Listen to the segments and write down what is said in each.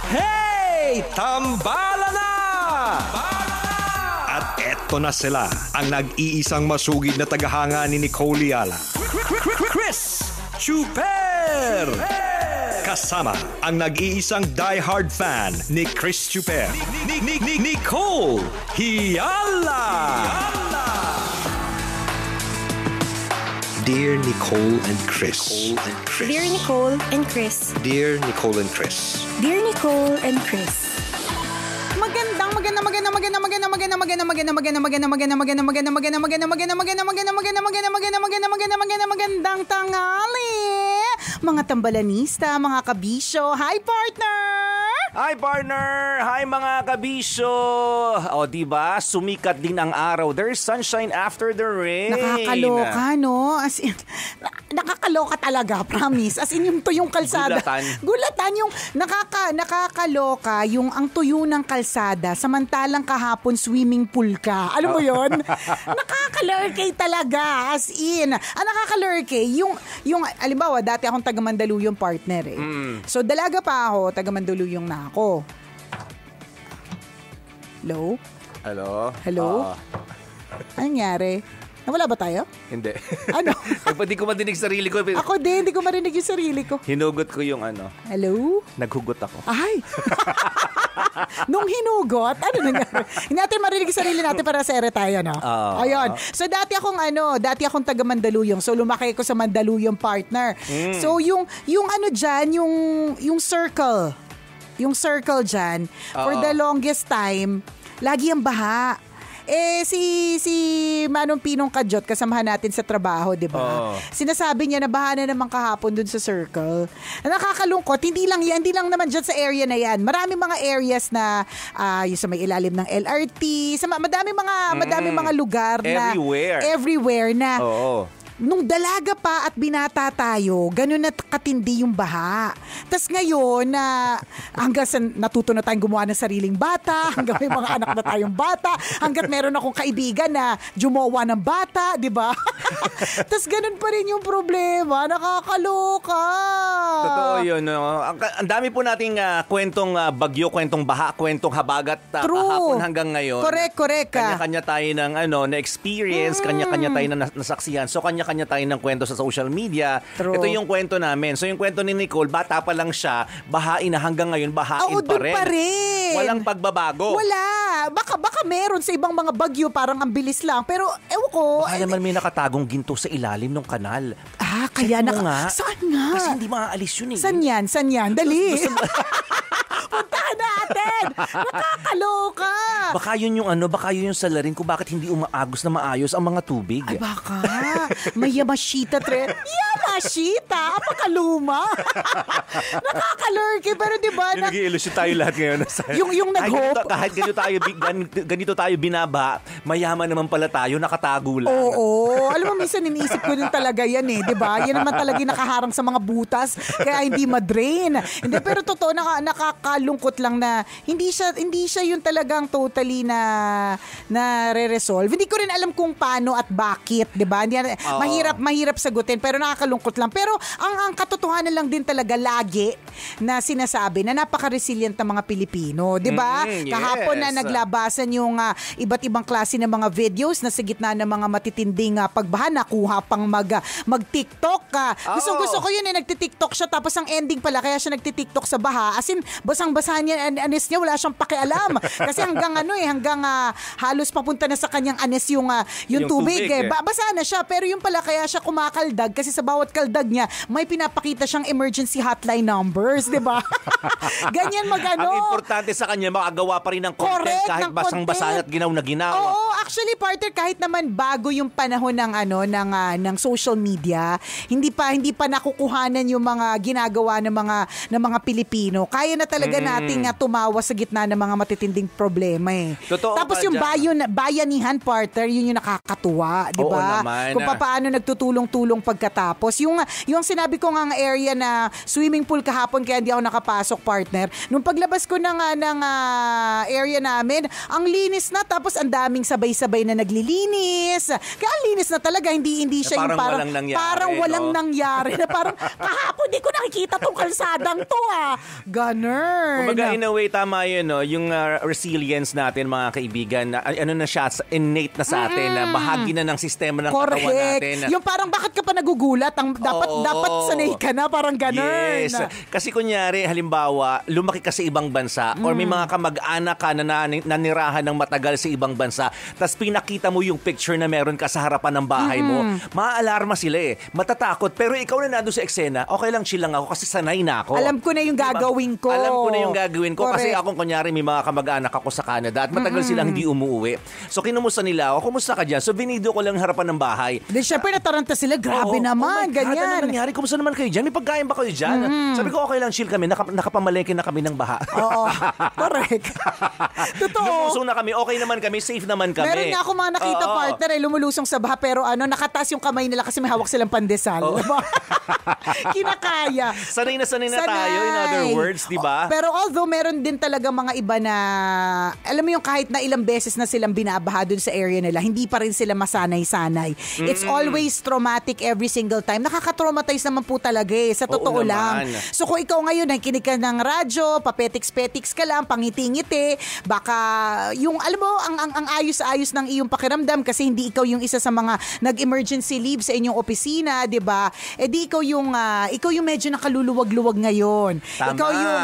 Hey! Tambala na! At eto na sila, ang nag-iisang masugid na tagahanga ni Nicole Liala. Chris Chuper! Kasama ang nag-iisang diehard fan ni Chris Chuper. Nicole Hiala! Dear Nicole and Chris. Dear Nicole and Chris. Dear Nicole and Chris. Dear Nicole and Chris. Magandang tanghali, mga tambalanista, mga kabisyo. Hi, partner! Hi partner! Hi mga kabisyo! O diba, sumikat din ang araw. There's sunshine after the rain. Nakakaloka, no? As in, nakakaloka talaga, promise. As in, yung tuyong kalsada. Gulatan yung nakakaloka, yung ang tuyo ng kalsada, samantalang kahapon swimming pool ka. Alam mo yun? Nakakalurkay talaga. As in, nakakalurkay. Yung, alimbawa, dati akong taga Mandaluyong partner eh. So, dalaga pa ako, taga Mandaluyong na ako. Hello? Hello? Anong nangyari? Nawala ba tayo? Hindi. Ano? Hindi ko madinig sarili ko. Ako din, hindi ko marinig yung sarili ko. Hinugot ko yung ano. Hello? Naghugot ako. Ay! Nung hinugot, ano nangyari? Hindi natin marinig yung sarili natin para sa ere tayo, no? Ayun. So, dati akong taga Mandaluyong. So, lumaki ko sa Mandaluyong partner. So, yung ano dyan, yung circle. Yung circle dyan, for the longest time, lagi ang baha. Si Manong Pinong Kadyot, kasamahan natin sa trabaho, di ba? Sinasabi niya na baha na naman kahapon dun sa circle. Nakakalungkot, hindi lang naman dyan sa area na yan. Maraming mga areas na yung sa may ilalim ng LRT, madaming mga lugar na everywhere na nung dalaga pa at binata tayo, ganun na katindi yung baha. Tas ngayon na hanggang natuto na tayong gumawa ng sariling bata, hanggang may mga anak na tayong bata, hanggat meron akong kaibigan na jumowa ng bata, di ba? Tas ganun pa rin yung problema, nakakaloka. Totoo yun. No? Ang dami po nating kwentong bagyo, kwentong baha, kwentong habagat kahapon hanggang ngayon. Correct. Kanya-kanya tayo ng na experience, kanya-kanya tayo na nasaksihan. So kanya-kanya tayo ng kwento sa social media. True. Ito yung kwento namin. So yung kwento ni Nicole, bata pa lang siya, bahain na hanggang ngayon, bahain pa rin. Walang pagbabago. Wala. Baka meron sa ibang mga bagyo, parang ang bilis lang. Pero ewan ko. Baka naman may nakatagong ginto sa ilalim ng kanal. Kaya saan nga? Kasi hindi maaalis yun eh. San yan? Dali. Puntahan natin. Nakakaloka. Baka yun yung salarin kung bakit hindi umaagos na maayos ang mga tubig. Ay baka. May Yamashita trend. Yamashita? Apakaluma. Nakakalurky. Pero diba? Nag-i-illusion tayo lahat ngayon. yung nag-hope. Kahit ganito tayo binaba, mayaman naman pala tayo, nakatago lang. Oo. Alam mo, minsan iniisip ko din talaga yan eh. Diba? Yan naman talaga nakaharang sa mga butas. Kaya hindi ma-drain. Hindi, pero totoo, nakakalungkot lang na hindi siya yung talagang totally na re-resolve. Hindi ko rin alam kung paano at bakit, 'di ba? Mahirap sagutin pero nakakalungkot lang. Pero ang katotohanan lang din talaga lagi na sinasabi na napaka-resilient ng mga Pilipino, 'di ba? Yes. Kahapon na naglabasan yung iba't ibang klase ng mga videos na sa gitna ng mga matitinding pagbaha, nakuha pang mag-TikTok. Gusto ko yun nagti-TikTok siya tapos ang ending pala kaya siya nagti-TikTok sa baha. As in, basang-basa niya, anis niya, wala siyang pakialam. Kasi hanggang halos papunta na sa kanyang anis yung tubig. Basa na siya, pero yung pala kaya siya kumakaldag kasi sa bawat kaldag niya, may pinapakita siyang emergency hotline numbers, di ba? Ganyan Ang importante sa kanya, makagawa pa rin ng content kahit basang-basa at ginaw na ginaw. Oo, actually, partner, kahit naman bago yung panahon ng social media, hindi pa nakukuhanan yung mga ginagawa ng mga Pilipino. Kaya na talaga nating tumawa sa gitna ng mga matitinding problema eh. Totoo Tapos ka yung dyan. bayanihan, partner, yun yung nakakatuwa, di Oo ba? naman. Kung paano nagtutulong-tulong pagkatapos. Yung sinabi ko nga area na swimming pool kahapon kaya hindi ako nakapasok, partner. Nung paglabas ko ng area namin, ang linis na, tapos ang daming sabay-sabay na naglilinis. Kaya ang linis na talaga, hindi siya Parang yung walang nangyari, parang walang no? nangyari. Na parang kahapon di ko nakikita tong kalsadang to Ganun. Kumbaga, in a way, tama yun, no? Yung resilience natin, mga kaibigan, ano na siya, innate na sa atin, na bahagi na ng sistema ng katawan natin. Yung parang bakit ka pa nagugulat? Dapat sanay ka na, parang ganun. Yes. Kasi kunyari, halimbawa, lumaki ka sa ibang bansa or may mga kamag-anak ka na nanirahan ng matagal sa ibang bansa, tapos pinakita mo yung picture na meron ka sa harapan ng bahay mo, maaalarma sila eh. Matatakot. Pero ikaw na nandun sa eksena, okay lang, chill lang ako kasi sanay na ako. Alam ko na yung gagawin ko. Alam ko na yung gagawin ko. Correct. Kasi akong kunyari may mga kamag-anak ako sa Canada at matagal silang hindi umuwi. So kinumusta nila ako, kumusta ka dyan? So binido ko lang harapan ng bahay. Then syempre nataranta sila, grabe naman, my God, ganyan. ano nangyari? Kumusta naman kayo dyan? May pagkain ba kayo dyan? Sabi ko, okay lang, chill kami. Nakapamalengke na kami ng baha. Oo, correct. Totoo. Lumusong na kami, okay naman kami, safe naman kami. Meron nga ako mga nakita, Oo. partner, lumulusong sa baha, pero nakataas yung kamay nila kasi may hawak silang pandesal. Diba? Kinakaya. Sanay na tayo, in other words, di ba? Pero although meron din talaga mga iba na, alam mo yung kahit na ilang beses na silang binabaha dun sa area nila, hindi pa rin sila masanay-sanay. It's always traumatic every single time. Nakaka-traumatize naman po talaga sa totoo Oo lang. naman. So kung ikaw ngayon, nakikinig ka ng radyo, papetiks-petiks ka lang, pangiti-ngiti, baka yung, alam mo, ang ayos-ayos ng iyong pakiramdam kasi hindi ikaw yung isa sa mga nag-emergency leave sa inyong opisina, di ba? Di ikaw yung medyo nakaluluwag-luwag ngayon. Tama. Ikaw yung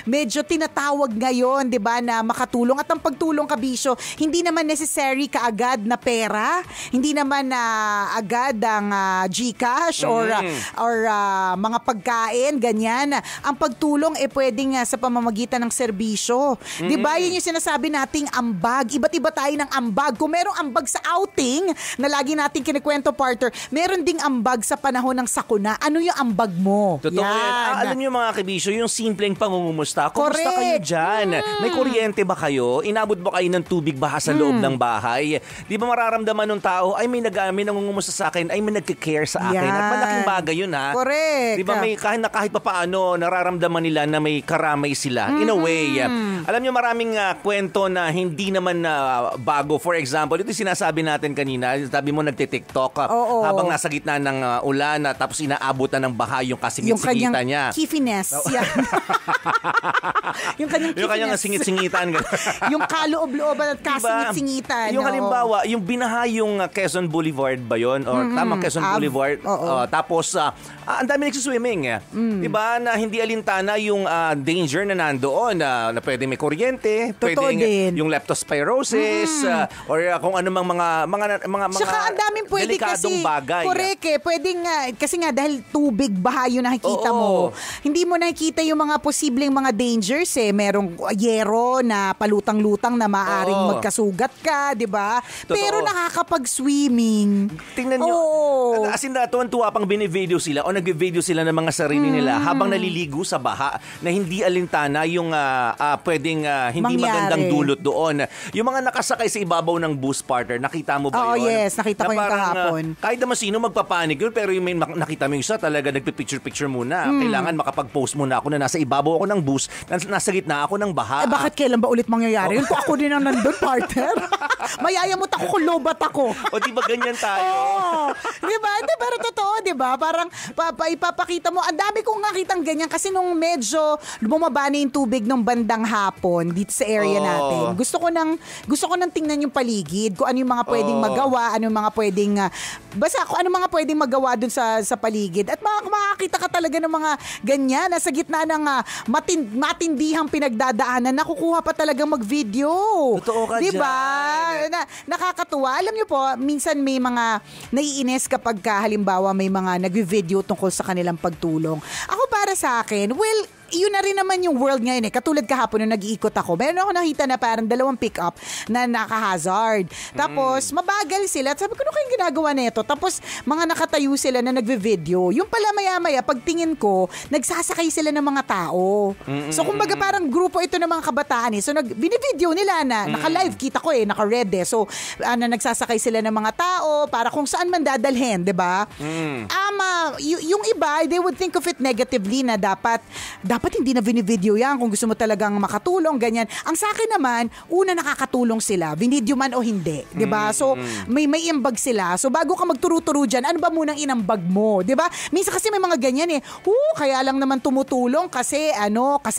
medyo tinatawag ngayon, di ba, na makatulong. At ang pagtulong, Kabisyo, hindi naman necessary kaagad na pera, hindi naman agad ang GCash or mga pagkain, ganyan. Ang pagtulong pwedeng sa pamamagitan ng serbisyo. Di ba? Yun yung sinasabi nating ambag. Iba't iba tayo ng ambag. Kung merong ambag sa outing, na lagi natin kinikwento, partner, meron ding ambag sa panahon ng sakuna. Ano yung ambag mo? Totoo yan. Alam niyo mga kabisyo, yung simpleng pangungumusta. Kumusta Correct. kayo dyan? May kuryente ba kayo? Inabot ba kayo ng tubig baha sa loob ng bahay? Di ba mararamdaman ng tao, ay may nangungumusta sa akin, ay may nagkikare sa akin. Yan. At malaking bagay yun ha. Correct. Di ba may kahit pa paano, nararamdaman nila na may karamay sila. In a way. Alam niyo maraming kwento na hindi naman bago. For example, ito sinasabi natin kanina, sabi mo nagtitiktok habang nasa gitna ng ulan tapos inaabot na ng baha yung kasingit-singitan niya. Kiffiness. Yan. Yung kanyang singit-singitan. yung kaloob-looban at kasingit-singitan. Yung halimbawa, yung binaha yung Quezon Boulevard ba yun? Or tamang Quezon Boulevard. Tapos, ang dami nagsiswimming. Diba? Na hindi alintana yung danger na nandoon. Na pwede may kuryente. Totoo din. Yung leptospirosis. Or kung anumang mga Saka ang daming pwede delikadong kasi. bagay. Correct pwedeng kasi nga dahil tubig baha yung nakikita mo. Hindi mo nakikita yung mga posibleng mga dangers Merong yero na palutang-lutang na maaring magkasugat ka, di ba? Pero nakakapag-swimming. Tingnan nyo. As in, tuwan-tuwa pang binivideo sila o nag-video sila ng mga sarili nila habang naliligo sa baha na hindi alintana yung pwedeng hindi magandang dulot doon. Yung mga nakasakay sa ibabaw ng bus, partner, nakita mo ba yun? Yes, nakita ko yung kahapon. Kahit naman sino magpapanik yun, pero yung may nakita mo yung isa talaga nagpipicture-picture muna. Kailangan makapag-post muna ako na nasa ibabaw ako ng bus, nasa gitna ako ng baha. Bakit kailan ba ulit mangyayari yun? Kung ako din ang nandun, partner. Mayayamot ako kung lobat ako. O di ba ganyan tayo? Di ba? Pero totoo, di ba? Parang ipapakita mo. Ang dami kong nakitang ganyan kasi nung medyo bumaba na yung tubig nung bandang hapon dito sa area natin. Gusto ko nang tingnan yung paligid, kung ano yung mga pwedeng magawa, ano yung mga pwedeng basta kung ano mga pwedeng magawa dun sa paligid. At makakita ka talaga ng mga ganyan na sa gitna ng matindihang pinagdadaanan, nakukuha pa talagang mag-video. Totoo ka diba? dyan. Nakakatuwa. Alam niyo po, minsan may mga naiinis kapag halimbawa may mga nag-video tungkol sa kanilang pagtulong. Ako para sa akin, well, yun na rin naman yung world ngayon eh. Katulad kahapon nung nag-iikot ako, meron ako nakita na parang 2 pick-up na naka-hazard. Tapos, mabagal sila. At sabi ko, ano kayong ginagawa nito? Tapos, mga nakatayo sila na nagve-video. Yung pala maya-maya, pagtingin ko, nagsasakay sila ng mga tao. So, kumbaga parang grupo ito ng mga kabataan eh. So, binivideo nila na naka-live, kita ko eh, naka-red eh. So, nagsasakay sila ng mga tao para kung saan man dadalhin, di ba? Yung iba, they would think of it negatively na dapat hindi na binivideo yan kung gusto mo talagang makatulong, ganyan. Ang sa akin naman, una nakakatulong sila, binidyo man o hindi, di ba? So, may iambag sila. So, bago ka magturo-turo dyan, ano ba munang inambag mo, di ba? Minsan kasi may mga ganyan eh, kaya lang naman tumutulong kasi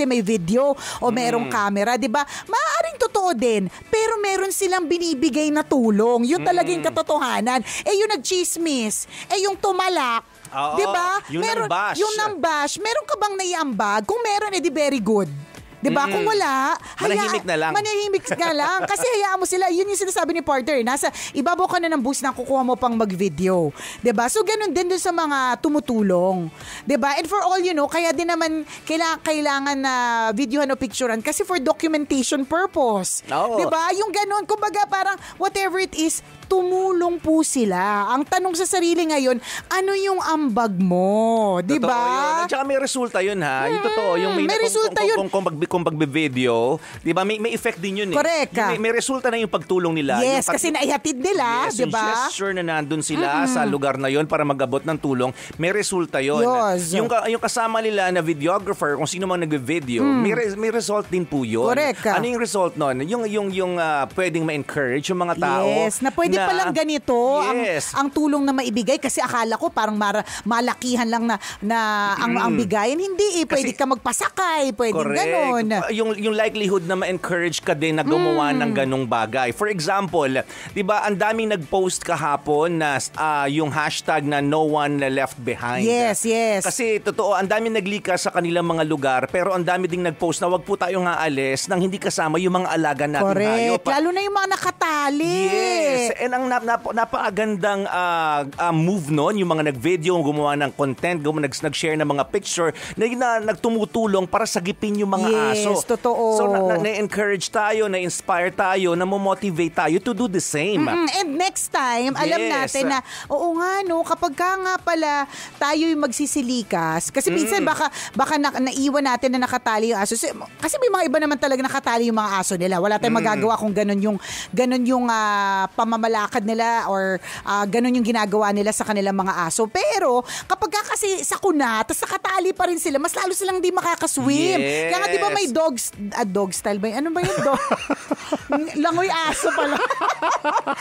may video o merong camera, di ba? Maaaring totoo din, pero meron silang binibigay na tulong. Yun talagang katotohanan. Yung nagchismis, yung tumalak, Oo, 'di ba? yung nambash. Yung nambash, meron ka bang naiambag? Kung meron, edi very good. 'Di ba? Kung wala, manahimik na lang. Manahimik ka lang kasi hayaan mo sila. Yun yung sinasabi ni partner. Nasa ibabaw ka na ng bus na kukuha mo pang mag-video. 'Di ba? So ganun din dun sa mga tumutulong. 'Di ba? And for all you know, kaya din naman kailangan na videohan o picturean kasi for documentation purpose. 'Di ba? Yung ganun, kumbaga parang whatever it is, tumulong po sila. Ang tanong sa sarili ngayon, ano yung ambag mo? Di ba? Totoo yun. At saka may resulta yun ha. Yung totoo. Yung may resulta yun. Kung pagbe-video, di ba, may effect din yun eh. Correct. May resulta na yung pagtulong nila. Yes, kasi naihatid nila, yes, di ba? Yung gesture na nandun sila sa lugar na yun para mag-abot ng tulong, may resulta yun. Yes. Yung kasama nila na videographer, kung sino man nag-video, may result din po yun. Correct. Ano yung result nun? Yung pwedeng ma-encourage yung mga tao. Yes, na pwede palang ganito Yes. ang tulong na maibigay kasi akala ko parang malakihan lang na ang bigayan. Hindi eh, pwede ka magpasakay, pwede ganon. Yung likelihood na ma-encourage ka din na gumawa ng ganong bagay. For example, 'di ba, ang daming nag-post kahapon na yung hashtag na no one left behind. Yes. Kasi totoo, ang daming naglikas sa kanilang mga lugar, pero ang dami ding nag-post na wag po tayong aalis nang hindi kasama yung mga alaga nating hayop. Correct. Lalo na yung mga nakatali. Yes. And ang napakagandang move noon, yung mga nag-video, gumawa ng content, nag-share ng mga picture na nagtumutulong para sagipin yung mga aso. Yes, totoo. So na-encourage tayo, na-inspire tayo, na-motivate tayo to do the same. And next time, alam natin na, oo nga no, kapag ka nga pala tayo yung magsisilikas, kasi minsan baka naiwan natin na nakatali yung aso. Kasi may mga iba naman talaga nakatali yung mga aso nila. Wala tayong magagawa kung ganun yung pamamalakad nila or ganun yung ginagawa nila sa kanilang mga aso. Pero kapag kasi sakuna, tapos nakatali pa rin sila, mas lalo silang di makakaswim. Yes. Kaya nga di ba may dog style ba yun? Ano ba yung dog? Langoy aso pala.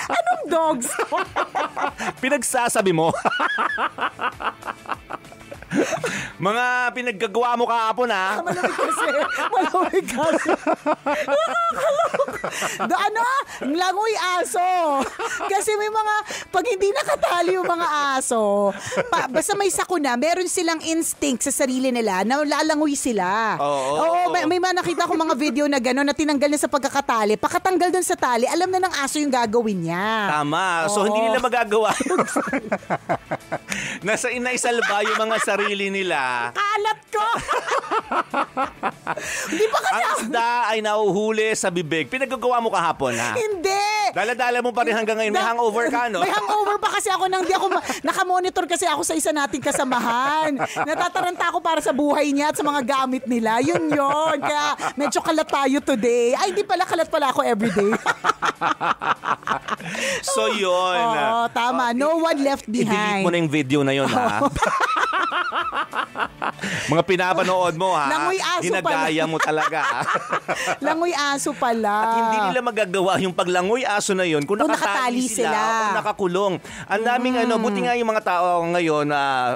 Anong dogs? Pinagsasabi mo. Mga pinaggagawa mo kahapon ha. Malamig kasi. Langoy aso. Kasi may mga, pag hindi nakatali yung mga aso, basta may sakuna, meron silang instinct sa sarili nila na lalangoy sila. Oo, may mga nakita ko mga video na gano'n na tinanggal niya sa pagkakatali. Pakatanggal dun sa tali, alam na ng aso yung gagawin niya. Tama. So hindi nila magagawa. Nasa inaisalba yung mga sarili nila. Kalat ko! Hindi pa kasi ang isda ay nauhuli sa bibig. Pinagagawa mo kahapon ha? Hindi! Dala-dala mo pa rin hanggang ngayon. May hangover ka, no? May hangover pa kasi ako nang di ako nakamonitor kasi ako sa isa nating kasamahan. Natataranta ako para sa buhay niya at sa mga gamit nila. Yun. Kaya medyo kalat tayo today. Ay, di pala kalat pala ako everyday. So yun. Oo, tama. No one left behind. I-delete mo na yung video na yun ha? Mga pinapanood mo ha? Langoy aso Ginagaya mo talaga. Langoy aso pala. At hindi nila magagawa yung paglangoy aso na yun kung nakatali sila o nakakulong. Ang daming buti nga yung mga tao ngayon,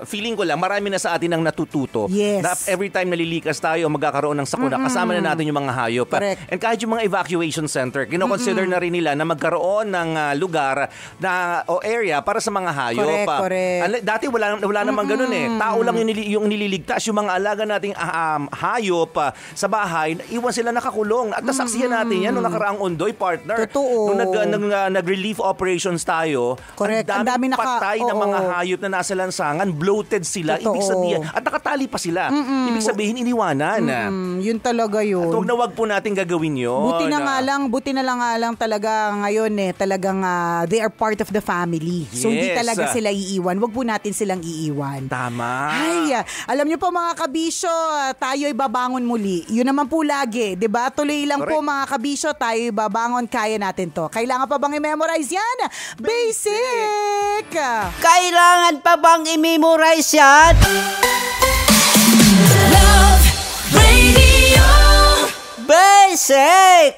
feeling ko lang, marami na sa atin ang natututo. Yes. Na every time nalilikas tayo, magkakaroon ng sakuna, kasama na natin yung mga hayop. Correct. And kahit yung mga evacuation center, kinoconsider na rin nila na magkaroon ng lugar o area para sa mga hayop. Correct. Dati wala namang ganun eh. Tao lang yung nililigtas yung mga alaga nating hayop sa bahay, iwan sila nakakulong. At nasaksihan natin yan nung nakaraang Ondoy, partner. Totoo. Nung nag-relief operations tayo, Correct. ang daming patay na oo. mga hayop na nasa lansangan, bloated sila. Totoo. Ibig sabihin, at nakatali pa sila. Ibig sabihin, iniwanan. Yun talaga yun. At huwag na wag po natin gagawin yun. Buti na nga lang talaga ngayon talagang they are part of the family. So hindi Yes. talaga sila iiwan. Wag po natin silang iiwan. Tama. Ay, alam niyo po mga kabisyo, tayo'y babangon muli. Yun naman po lagi, 'di ba? Tuloy lang po mga kabisyo, tayo'y babangon, kaya natin 'to. Kailangan pa bang i-memorize 'yan? Basic. Kailangan pa bang i-memorize yan? Love Radio. Basic!